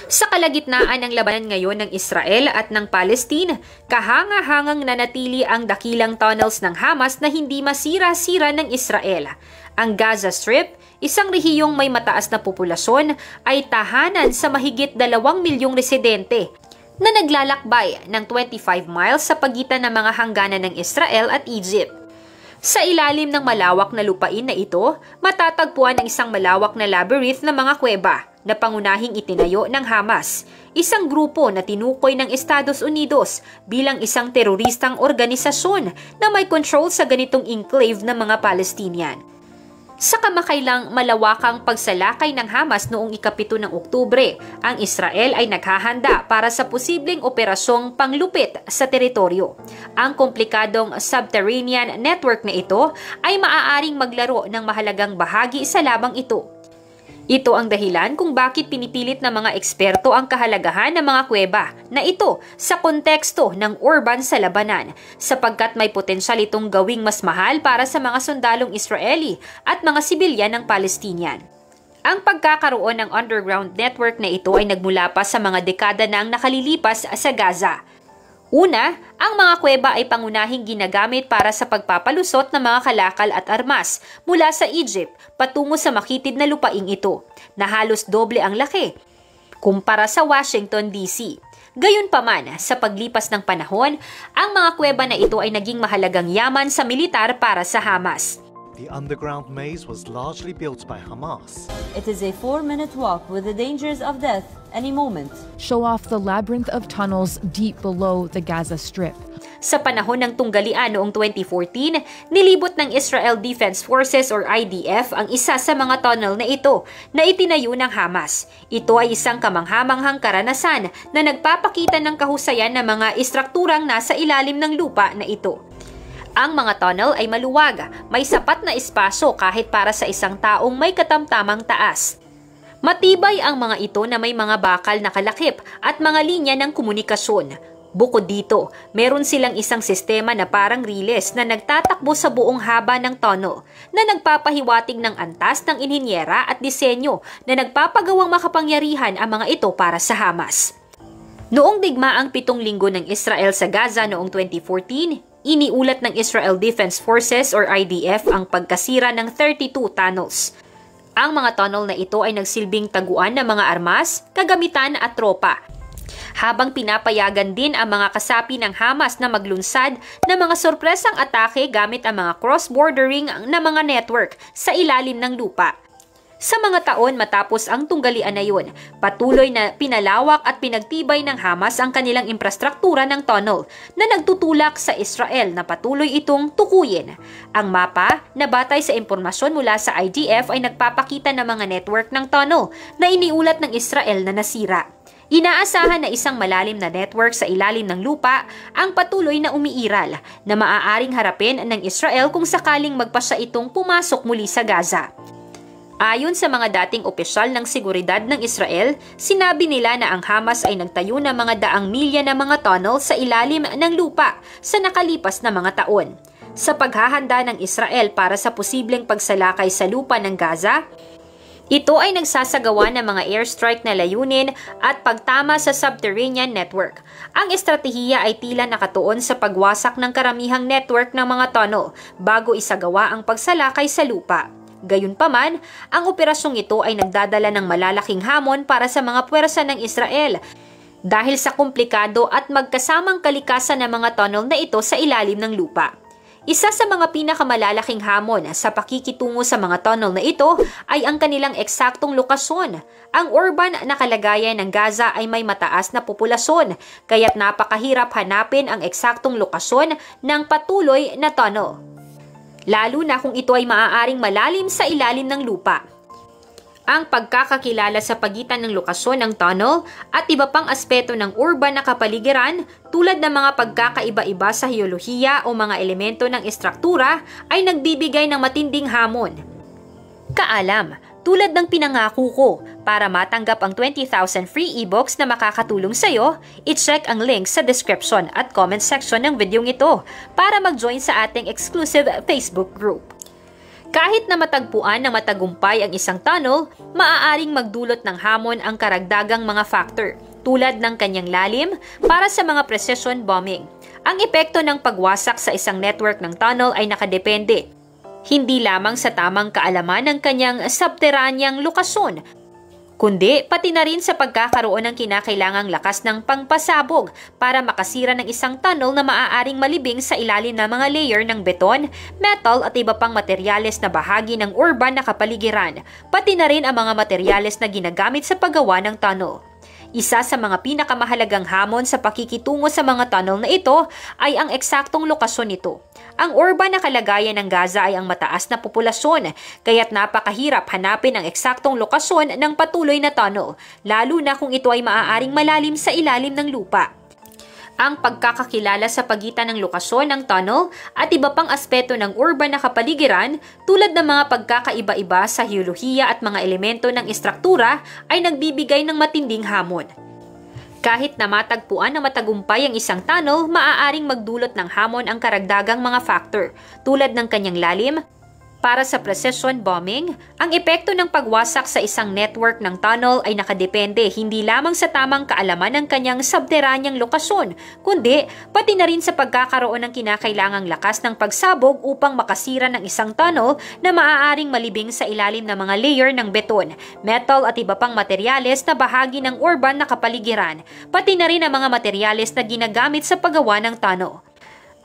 Sa kalagitnaan ng labanan ngayon ng Israel at ng Palestine, kahanga-hangang nanatili ang dakilang tunnels ng Hamas na hindi masira-sira ng Israel. Ang Gaza Strip, isang rehiyong may mataas na populasyon, ay tahanan sa mahigit 2 milyong residente na naglalakbay ng 25 miles sa pagitan ng mga hangganan ng Israel at Egypt. Sa ilalim ng malawak na lupain na ito, matatagpuan ang isang malawak na labyrinth ng mga kuweba na pangunahing itinayo ng Hamas, isang grupo na tinukoy ng Estados Unidos bilang isang teroristang organisasyon na may control sa ganitong enclave ng mga Palestinian. Sa kamakailang malawakang pagsalakay ng Hamas noong ika-7 ng Oktubre, ang Israel ay naghahanda para sa posibleng operasyong panglupit sa teritoryo. Ang komplikadong subterranean network na ito ay maaaring maglaro ng mahalagang bahagi sa labang ito. Ito ang dahilan kung bakit pinipilit ng mga eksperto ang kahalagahan ng mga kuweba na ito sa konteksto ng urban sa labanan, sapagkat may potensyal itong gawing mas mahal para sa mga sundalong Israeli at mga sibilyan ng Palestinian. Ang pagkakaroon ng underground network na ito ay nagmula pa sa mga dekada nang nakalilipas sa Gaza. Una, ang mga kuweba ay pangunahing ginagamit para sa pagpapalusot ng mga kalakal at armas mula sa Egypt patungo sa makitid na lupaing ito, na halos doble ang laki kumpara sa Washington, D.C. Gayunpaman, sa paglipas ng panahon, ang mga kuweba na ito ay naging mahalagang yaman sa militar para sa Hamas. The underground maze was largely built by Hamas. It is a 4-minute walk with the dangers of death any moment. Show off the labyrinth of tunnels deep below the Gaza Strip. Sa panahon ng tunggalian noong 2014, nilibot ng Israel Defense Forces or IDF ang isa sa mga tunnel na ito na itinayo ng Hamas. Ito ay isang kamanghamanghang karanasan na nagpapakita ng kahusayan ng mga istrukturang nasa ilalim ng lupa na ito. Ang mga tunnel ay maluwag, may sapat na espasyo kahit para sa isang taong may katamtamang taas. Matibay ang mga ito na may mga bakal na kalakip at mga linya ng komunikasyon. Bukod dito, meron silang isang sistema na parang riles na nagtatakbo sa buong haba ng tunnel na nagpapahiwatig ng antas ng inhinyera at disenyo na nagpapagawang makapangyarihan ang mga ito para sa Hamas. Noong digmaang 7 linggo ng Israel sa Gaza noong 2014, iniulat ng Israel Defense Forces or IDF ang pagkasira ng 32 tunnels. Ang mga tunnel na ito ay nagsilbing taguan ng mga armas, kagamitan at tropa, habang pinapayagan din ang mga kasapi ng Hamas na maglunsad ng mga sorpresang atake gamit ang mga cross-bordering na mga network sa ilalim ng lupa. Sa mga taon matapos ang tunggalian na yun, patuloy na pinalawak at pinagtibay ng Hamas ang kanilang infrastruktura ng tunnel na nagtutulak sa Israel na patuloy itong tukuyin. Ang mapa na batay sa impormasyon mula sa IDF ay nagpapakita ng mga network ng tunnel na iniulat ng Israel na nasira. Inaasahan na isang malalim na network sa ilalim ng lupa ang patuloy na umiiral na maaaring harapin ng Israel kung sakaling magpasya itong pumasok muli sa Gaza. Ayon sa mga dating opisyal ng seguridad ng Israel, sinabi nila na ang Hamas ay nagtayo ng mga daang milya na mga tunnel sa ilalim ng lupa sa nakalipas na mga taon. Sa paghahanda ng Israel para sa posibleng pagsalakay sa lupa ng Gaza, ito ay nagsasagawa ng mga airstrike na layunin at pagtama sa subterranean network. Ang estratehiya ay tila nakatuon sa pagwasak ng karamihang network ng mga tunnel bago isagawa ang pagsalakay sa lupa. Gayunpaman, ang operasyong ito ay nagdadala ng malalaking hamon para sa mga puwersa ng Israel dahil sa komplikado at magkasamang kalikasan ng mga tunnel na ito sa ilalim ng lupa. Isa sa mga pinakamalalaking hamon sa pakikitungo sa mga tunnel na ito ay ang kanilang eksaktong lokasyon. Ang urban na kalagayan ng Gaza ay may mataas na populasyon, kaya't napakahirap hanapin ang eksaktong lokasyon ng patuloy na tunnel, lalo na kung ito ay maaaring malalim sa ilalim ng lupa. Ang pagkakakilala sa pagitan ng lokasyon ng tunnel at iba pang aspeto ng urban na kapaligiran tulad ng mga pagkakaiba-iba sa hiyolohiya o mga elemento ng estruktura ay nagbibigay ng matinding hamon. Kaalam, tulad ng pinangako ko, para matanggap ang 20,000 free ebooks na makakatulong sa iyo, i-check ang link sa description at comment section ng videong ito para mag-join sa ating exclusive Facebook group. Kahit na matagpuan ng matagumpay ang isang tunnel, maaaring magdulot ng hamon ang karagdagang mga factor tulad ng kanyang lalim para sa mga precision bombing. Ang epekto ng pagwasak sa isang network ng tunnel ay nakadepende hindi lamang sa tamang kaalaman ng kanyang subterraneang lokasyon, kundi pati na rin sa pagkakaroon ng kinakailangang lakas ng pangpasabog para makasira ng isang tunnel na maaaring malibing sa ilalim ng mga layer ng beton, metal at iba pang materyales na bahagi ng urban na kapaligiran, pati na rin ang mga materyales na ginagamit sa paggawa ng tunnel. Isa sa mga pinakamahalagang hamon sa pakikitungo sa mga tunnel na ito ay ang eksaktong lokasyon nito. Ang urban na kalagayan ng Gaza ay ang mataas na populasyon, kaya't napakahirap hanapin ang eksaktong lokasyon ng patuloy na tunnel, lalo na kung ito ay maaaring malalim sa ilalim ng lupa. Ang pagkakakilala sa pagitan ng lokasyon ng tunnel at iba pang aspeto ng urban na kapaligiran tulad ng mga pagkakaiba-iba sa hiyolohiya at mga elemento ng istruktura ay nagbibigay ng matinding hamon. Kahit na matagpuan na matagumpay ang isang tunnel, maaaring magdulot ng hamon ang karagdagang mga factor tulad ng kanyang lalim. Para sa precision bombing, ang epekto ng pagwasak sa isang network ng tunnel ay nakadepende hindi lamang sa tamang kaalaman ng kanyang subterraneang lokasyon, kundi pati na rin sa pagkakaroon ng kinakailangang lakas ng pagsabog upang makasira ng isang tunnel na maaaring malibing sa ilalim ng mga layer ng beton, metal at iba pang materyales na bahagi ng urban na kapaligiran, pati na rin ang mga materyales na ginagamit sa paggawa ng tunnel.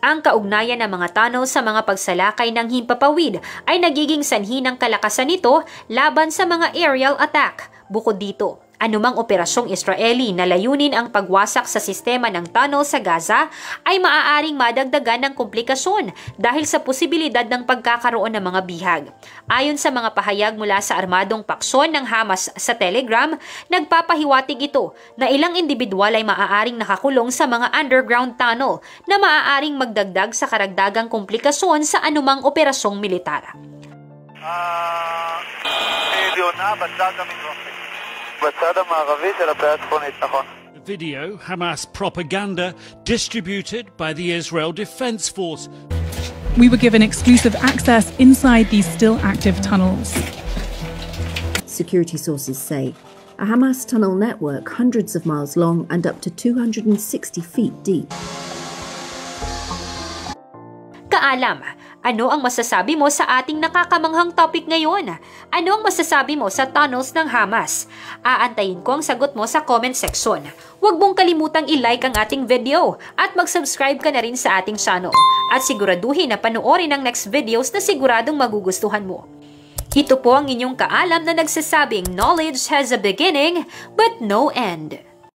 Ang kaugnayan ng mga tunnel sa mga pagsalakay ng himpapawid ay nagiging sanhi ng kalakasan nito laban sa mga aerial attack. Bukod dito, anumang operasyong Israeli na layunin ang pagwasak sa sistema ng tunnel sa Gaza ay maaaring madagdagan ng komplikasyon dahil sa posibilidad ng pagkakaroon ng mga bihag. Ayon sa mga pahayag mula sa armadong paksyon ng Hamas sa Telegram, nagpapahiwatig ito na ilang individual ay maaaring nakakulong sa mga underground tunnel na maaaring magdagdag sa karagdagang komplikasyon sa anumang operasyong militar. Video Hamas propaganda distributed by the Israel Defense Force. We were given exclusive access inside these still active tunnels. Security sources say a Hamas tunnel network hundreds of miles long and up to 260 feet deep. Kaalam, ano ang masasabi mo sa ating nakakamanghang topic ngayon? Ano ang masasabi mo sa tunnels ng Hamas? Aantayin ko ang sagot mo sa comment section. Huwag mong kalimutang i-like ang ating video at mag-subscribe ka na rin sa ating channel. At siguraduhin na panoorin ang next videos na siguradong magugustuhan mo. Ito po ang inyong kaalam na nagsasabing knowledge has a beginning but no end.